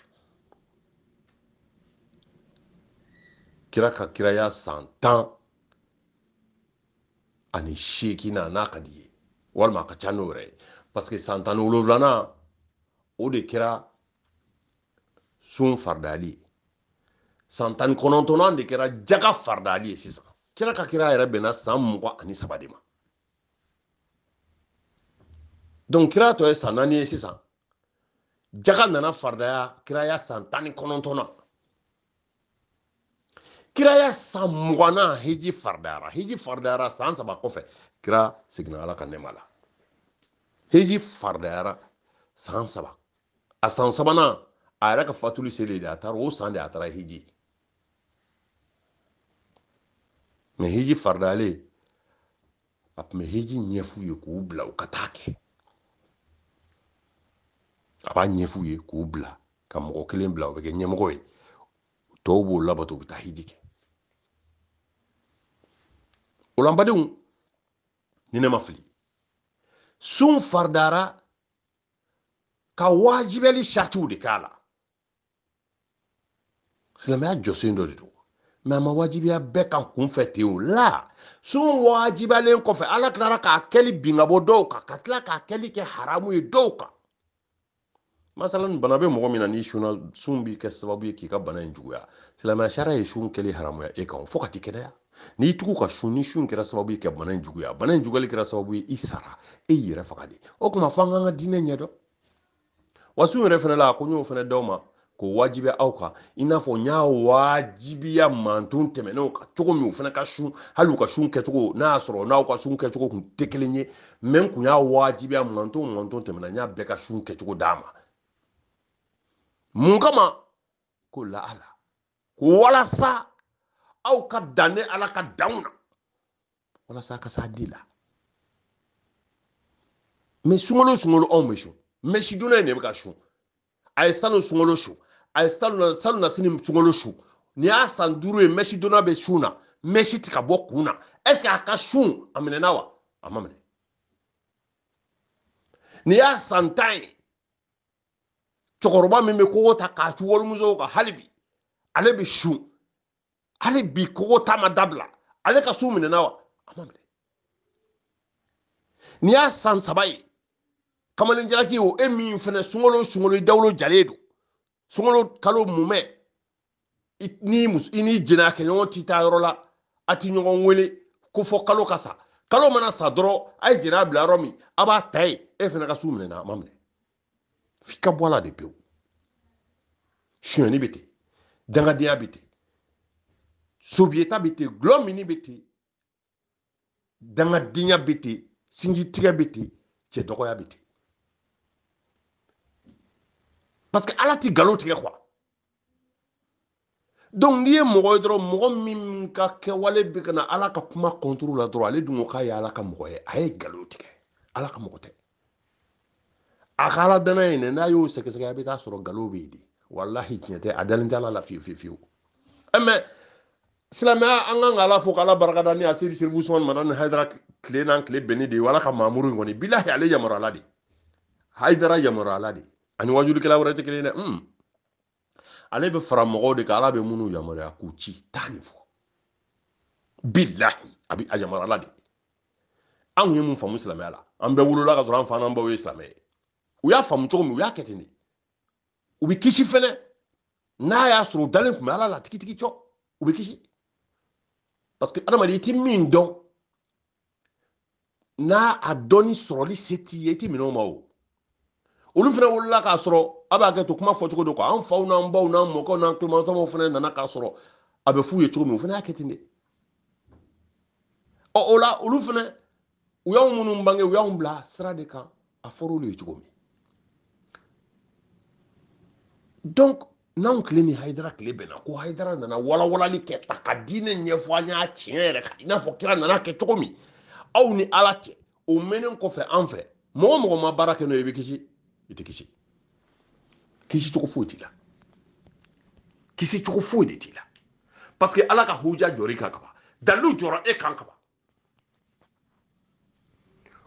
kira ka kiraya san 18 n'a ka di ye walima a ka ca n'o yɛrɛ ye parce que san 17nan o de kɛra sun faridayali ye san 19nan de kɛra jaka faridayali ye sisan kira ka kira yɛrɛ bɛnna san 23 de ma donc kira tɔ ye san 4 ye sisan jaka nana faridaya kiraya san 19nan kiraya san 20nan hiji faridayara san 3 kɔfɛ kira seginna ala ka nɛma la hiji faridayara san 3 a san 3nan a yɛrɛ ka fatuli selen de a taara o san de a taara hiji mais hiji faridayalen a tun bɛ hiji ɲɛf'u ye k'u bila u ka taa kɛ a b'a ɲɛf'u ye k'u bila ka mɔgɔ kelen bila o bɛ kɛ ɲɛmɔgɔ ye tɔw b'o labato u bɛ taa hiji kɛ o la n badenw ni ne ma fili sun faridayara ka wajibɛli saritiw de k'a la silamɛya jɔsen dɔ de don mais a ma wajibiya bɛɛ kan kunfɛ ten o la sun wajibalen kɔfɛ ala tilara k'a kɛli bin ka bɔ dɔw kan ka tila k'a kɛli kɛ haramu ye dɔw kan masalan bana bɛ mɔgɔ min na ni sun b'i kɛ sababu ye k'i ka bana in juguya silamɛya sariya ye sun kɛli haramuya e kan fo ka t'i kɛnɛya n'i tugu ka sun ni sun kɛra sababu ye ka bana in juguyali kɛra sababu ye i sara e y'i yɛrɛ faga de o tuma fo an k'an ka diinɛ ɲɛdɔn wa sun yɛrɛ fana la ko n y'o fana d'aw ma k'o wajibiya aw kan i n'a fɔ n y'a wajibiya mantɔn tɛmɛnenw kan cogo min o fana ka sun hali u ka sun kɛcogo n'a y'a sɔrɔ n'aw ka sun kɛcogo tun tɛ kelen ye mais n kun y'a wajibiya mantɔn tɛmɛna n y'a bɛɛ ka sun kɛcogo d'a ma mun kama ko lahala walasa aw ka dan ne ala ka danw na walasa a ka s'a di la mais sunkalo anw bɛ sun mɛsi donna in de bɛ ka sun a ye sanu sunkalo su a ye sanu na sini sunkalo su ni y'a san 5 ye mɛsi donna bɛ sun na mɛsi tɛ ka bɔ kun na est ce que a ka sun a minɛna wa a ma minɛ ni y'a san 10 ye cɛkɔrɔba min bɛ kogo ta k'a ci walimusow kan hali bi ale bɛ sun hali bi kogo ta ma dabila ale ka sun minɛna wa a ma minɛ ni y'a san 3 ye kamalen jalaki o e min fana sunkalo i dawolo jalen don sunkalo kalo mumɛ ini jina ke ɲɔgɔn ti taa yɔrɔ la a ti ɲɔgɔn wele ko fɔ kalo ka sa kalo mana sa dɔrɔn a ye jina bila yɔrɔ min a b'a ta ye e fana ka su minɛ a ma minɛ f'i ka bɔ a la de pewu suɲɛni bɛ ten dangadenya bɛ ten sobiyeta bɛ ten gulɔ mini bɛ ten dangadenya bɛ ten sinjitigɛ bɛ ten cɛ dɔgɔya bɛ ten parce que ala ti nkalon tigɛ quoi donc n'i ye mɔgɔ ye dɔrɔn mɔgɔ min ka kɛwale bɛ ka na ala ka kuma kɔntoro la dɔrɔn ale dun ko k'a ye ala ka mɔgɔ ye a ye nkalon tigɛ ala ka mɔgɔ tɛ a ka ala dana ye n'a y'o sɛgɛsɛgɛ a bɛ taa sɔrɔ nkalon bɛ yen de walahi tiɲɛ tɛ a dalen tɛ ala la fiyewu fiyewu fiyewu mais silamɛya an kan ka ala fo k'ala barikada ni a seri serifu sɔn mara ni hayidara tile n'an tile bɛnni de ye wala ka mamuru in kɔni bilahi ale yamara ala de hayidara yamara ala de ani wajulikɛla wɛrɛ tɛ kelen ye dɛ ale bɛ fara mɔgɔw de kan ala bɛ minnu yamaruya k'u ci taa nin fɔ bilahi a bɛ a yamara ala de anw ye mun faamu silamɛya la an bɛɛ wolola ka sɔrɔ an fa n'an baw ye silamɛ ye u y'a faamu cogo min u y'a kɛ ten de u bɛ kisi fɛnɛ n'a y'a sɔrɔ u dalen tun bɛ ala la tigitigi cɔ u bɛ kisi parce que adamaden i ti min dɔn n'a a dɔnni sɔrɔli se t'i ye i ti minɛ o ma o olu fana wolola k'a sɔrɔ a b'a kɛ to kuma fɔ cogo do quoi an faw n'an baw n'an mɔkɛw n'an tulomasamaw fana nana k'a sɔrɔ a bɛ f'u ye cogo min u fana y'a kɛ ten de ɔ o la olu fana u y'anw minnu bange u y'anw bila sira de kan a fɔra olu ye cogo min donc n'anw tile ni hayidara tile bɛnna ko hayidara nana walawalali kɛ ta ka diinɛ ɲɛfɔ an y'a tiɲɛ yɛrɛ kan i n'a fɔ kira nana kɛ cogo min aw ni ala cɛ o mɛnnen kɔfɛ an fɛ mɔgɔ o mɔgɔ ma baara kɛ n'o ye i bɛ kisi i tɛ kisi kisi cogo foyi t'i la kisi cogo foyi de t'i la parce que ala ka huja jɔr'i kan kaban dalilu jɔra e kan kaban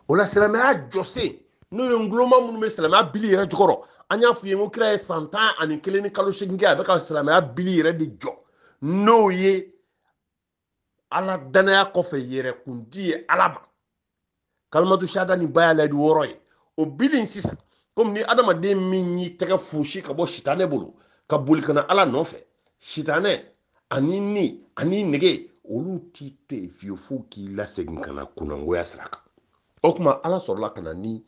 o la silamɛya jɔsen n'o ye nguloma minnu bɛ silamɛya bili yɛrɛ jukɔrɔ an y'a f'i ye ko kira ye san 11 ni kalo 8 kɛ a bɛ ka silamɛya bili yɛrɛ de jɔ n'o ye ala danaya kɔfɛ yɛrɛkundi ye ala ma kalimatu shahada ni bayalayidu 6 ye o bili sisan komi ni adamaden min y'i tɛgɛ fosi ka bɔ sitanɛ bolo ka boli ka na ala nɔfɛ sitanɛ ani ni ani nege olu t'i to yen fiyewu fo k'i lasegin ka na kunangoya sira kan o tuma ala sɔrɔla ka na ni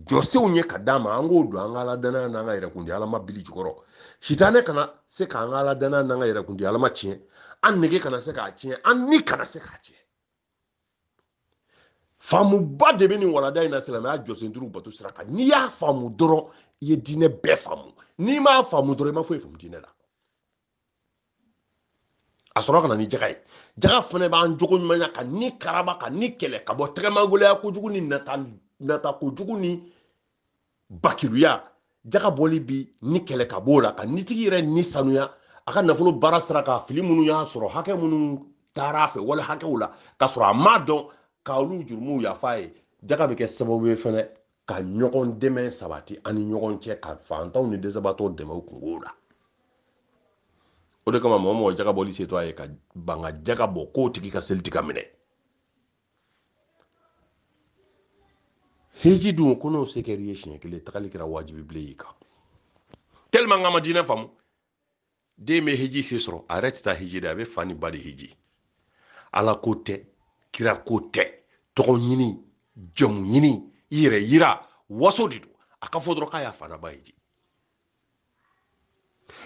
jɔsenw ye ka d'a ma an k'o don an ka ala danaya n'an ka yɛrɛkundi ala ma bili jukɔrɔ sitanɛ kana se k'an ka ala danaya n'an ka yɛrɛkundi ala ma tiɲɛ an nege kana se k'a tiɲɛ an ni kana se k'a tiɲɛ faamuba de bɛ nin walanda in na silamɛya jɔsenturu bato sira kan n'i y'a faamu dɔrɔn i ye diinɛ bɛɛ faamu n'i m'a faamu dɔrɔn i ma foyi faamu diinɛ la a sɔrɔ ka na ni jaga ye jaga fana b'an jogo ɲumanya ka ni karaba ka ni kɛlɛ ka bɔ tɛgɛmagoloya kojugu ni nata kojugu ni bakiluya jaga bɔli bi ni kɛlɛ ka b'o la ka nitigi yɛrɛ ni sanuya a ka nafolo baara sira kan fili minnu y'a sɔrɔ hakɛ minnu taara a fɛ wala hakɛw la ka sɔrɔ a m'a dɔn ka olu jurumuw yafa a ye jaga bɛ kɛ sababu ye fɛnɛ ka ɲɔgɔn dɛmɛ sabati ani ɲɔgɔn cɛ ka fantanw ni dɛsɛbaatɔw dɛmɛ u kungo la o de kama mɔgɔ mɔgɔ jaga bɔli se to a ye ka ban ka jaga bɔ k'o tigi ka seli tika minɛ hiji dun ko n'o se kɛr'i ye siɲɛ kelen tagali kɛra wajibi bilen y'i kan tellement nga ma diinɛ faamu den bɛ hiji se sɔrɔ a yɛrɛ tɛ taa hiji de a bɛ fa ni ba de hiji ala ko tɛ kira ko tɛ tɔgɔ ɲini jamu ɲini i yɛrɛ yira waso de don a ka fɔ dɔrɔn k'a y'a fa n'a ba hiji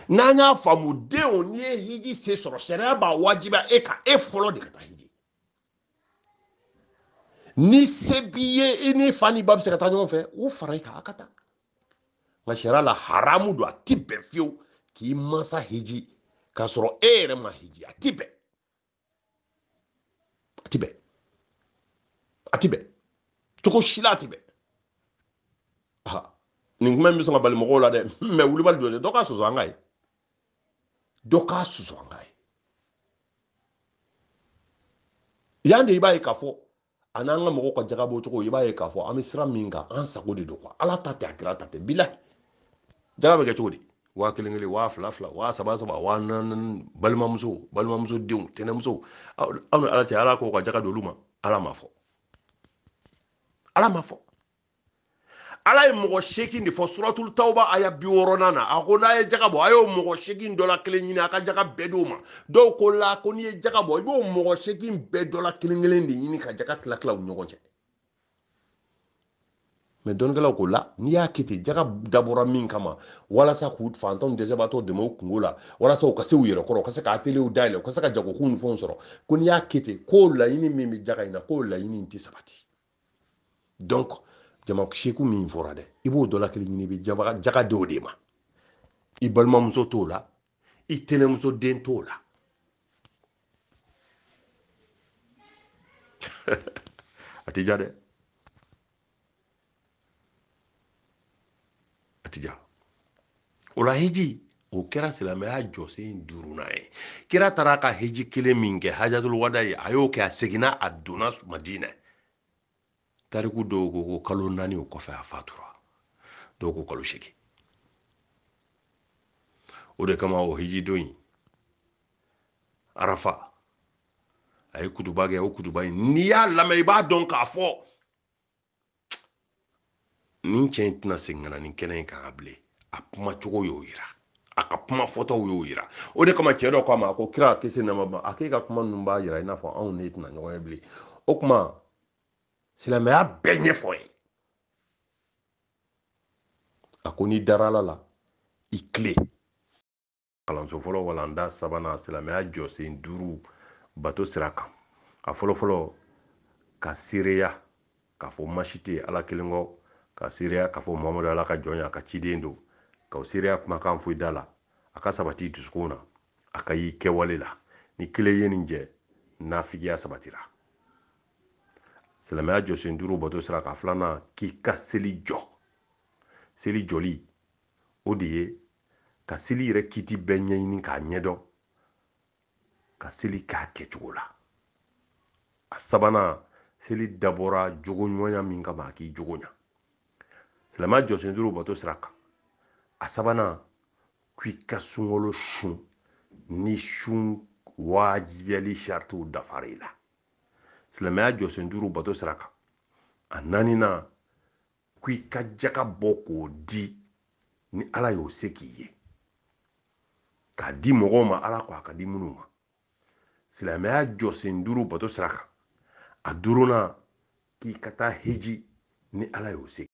n'an y'a faamu denw n'i ye hiji se sɔrɔ sariya b'a wajibiya e kan e fɔlɔ de ka taa hiji ni se b'i ye i ni fa ni ba bɛ se ka taa ɲɔgɔn fɛ o fara i kan a ka taa nka sariya la haramu don a ti bɛn fiyewu k'i mansa hiji k'a sɔrɔ e yɛrɛ ma hiji a ti bɛn a ti bɛn a ti bɛn cogo si la a ti bɛn nin kuma in bɛ sɔn ka bali mɔgɔw la dɛ mɛ wulibali don dɛ dɔ k'a sɔsɔ an ka ye dɔ k'a sɔsɔ an ka ye yan de i b'a ye k'a fɔ a n'an ka mɔgɔw ka jaga bɔ cogo i b'a ye k'a fɔ an bɛ sira min kan an sago de don quoi ala ta tɛ a kira ta tɛ bilahi jaga bɛ kɛ cogo di 1000 2000 2000 3000 4000 balimamuso denw tɛnɛmuso aw ni ala cɛ ala k'o ka jaga don olu ma ala m'a fɔ ala m'a fɔ ala ye mɔgɔ seegin de fɔ suratul tauba aya 60 na a ko n'a ye jaga bɔ a y'o mɔgɔ seegin dɔ la kelen ɲini a ka jaga bɛɛ d'o ma dɔw ko la ko n'i ye jaga bɔ i b'o mɔgɔ seegin bɛɛ dɔ la kelen kelen de ɲini ka jaga tila tila u ɲɔgɔn cɛ mais dɔnkɛlaw ko la n'i y'a kɛ ten jaga dabɔra min kama walasa k'u fantanw dɛsɛbaatɔ dɛmɛ u kungo la walasa u ka se u yɛrɛ kɔrɔ u ka se ka ateliers dayɛlɛ u ka se ka jagokun ni fɛnw sɔrɔ ko n'i y'a kɛ ten k'o laɲini min bɛ jaga in na k'o laɲini in tɛ sabati donc jama seku min fɔra dɛ i b'o dɔ la kelen ɲini i bɛ jaga d'o de ma i balimamuso t'o la i tɛnɛmuso den t'o la a tɛ ja dɛ a tɛ ja o la hiji o kɛra silamɛya jɔsen 5nan ye kira taara ka hiji kelen min kɛ hajatul wada ye a y'o kɛ a seginna a donna madina tariku dɔw ko kalo 4 o kɔfɛ a fatura dɔw ko kalo 8 o de kama o hiji don in arafa a ye kutuba kɛ o kutuba in n'i y'a lamɛn i b'a dɔn k'a fɔ nin cɛ in tɛna segin ka na nin kɛnɛ in kan bilen a kuma cogo y'o yira a ka kuma fɔtaw y'o yira o de kama cɛ dɔ k'a ma a ko kira kisi nɛɛma b'a a k'e ka kuma ninnu b'a yira i n'a fɔ anw ne tɛna ɲɔgɔn ye bilen o kuma silamɛya bɛɛ ɲɛfɔ ye a ko n'i dara ala la i tile kalanso fɔlɔ walanda sabanan silamɛya jɔsen 5 bato sira kan a fɔlɔfɔlɔ ka seereya k'a fɔ masi tɛ ala kelen kɔ ka seereya k'a fɔ mamadu ala ka jɔn ye a ka ciden don ka seereya kumakan fɔ i da la a ka sabati dusukun na a ka y'i kɛwale la ni kelen ye nin jɛ nafigiya sabatira silamɛya jɔsen 5 bato sira kan filanan k'i ka seli jɔ seli jɔli o de ye ka seli yɛrɛ kiti bɛɛ ɲɛɲini k'a ɲɛdɔn ka seli k'a kɛcogo la a sabanan seli dabɔra jogoɲɔgɔnya min kama a k'i jogo ɲa silamɛya jɔsen 5 bato sira kan a sabanan k'i ka sunkalo sun ni sun wajibiyali saritiw dafara i la silamɛya jɔsen 5 bato sira kan a naaninan k'i ka jaga bɔ k'o di ni ala y'o se k'i ye k'a di mɔgɔw ma ala ko a ka di minnu ma silamɛya jɔsen 5 bato sira kan a 5nan k'i ka taa hiji ni ala y'o se